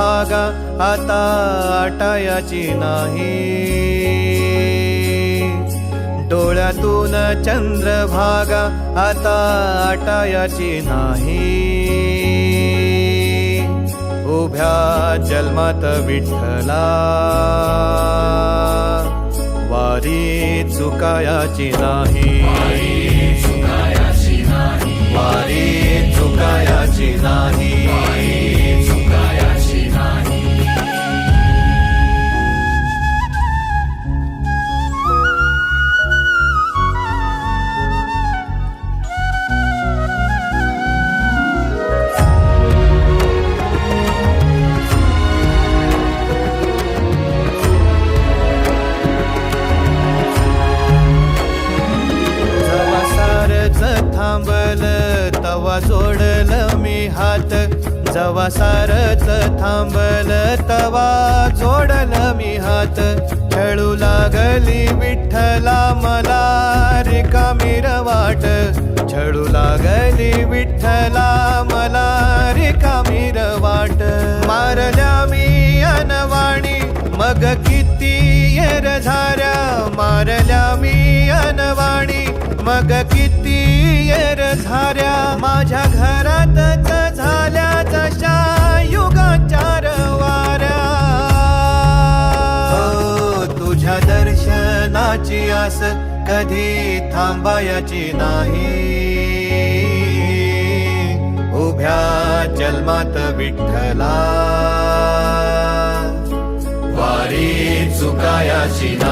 चंद्रभागा आता आटायाची नाही, डोळ्यातून चंद्रभागा आता आटायाची नाही। उभ्या जन्मात विठ्ठला वारी चुकायाची नाही, वारी चुकायाची नाही। थांबल तवा जोडल मी हात, जवा सारच थांबल तवा जोडल मी हात। खेळू लागली विठ्ठला मला रिकामी वाट, छळू लागली विठ्ठला मला रिकामी वाट। मारल्या मी अनवाणी मग किती येर झाऱ्या, मारल्या मी अनवाणी मग किती येर झाऱ्या। माझ्या घरातच झाल्या जशा युगाचार वाऱ्या। तुझ्या दर्शनाची आस कधी थांबायची नाही, उभ्या जन्मात विठ्ठला वारी चुकायाची नाही।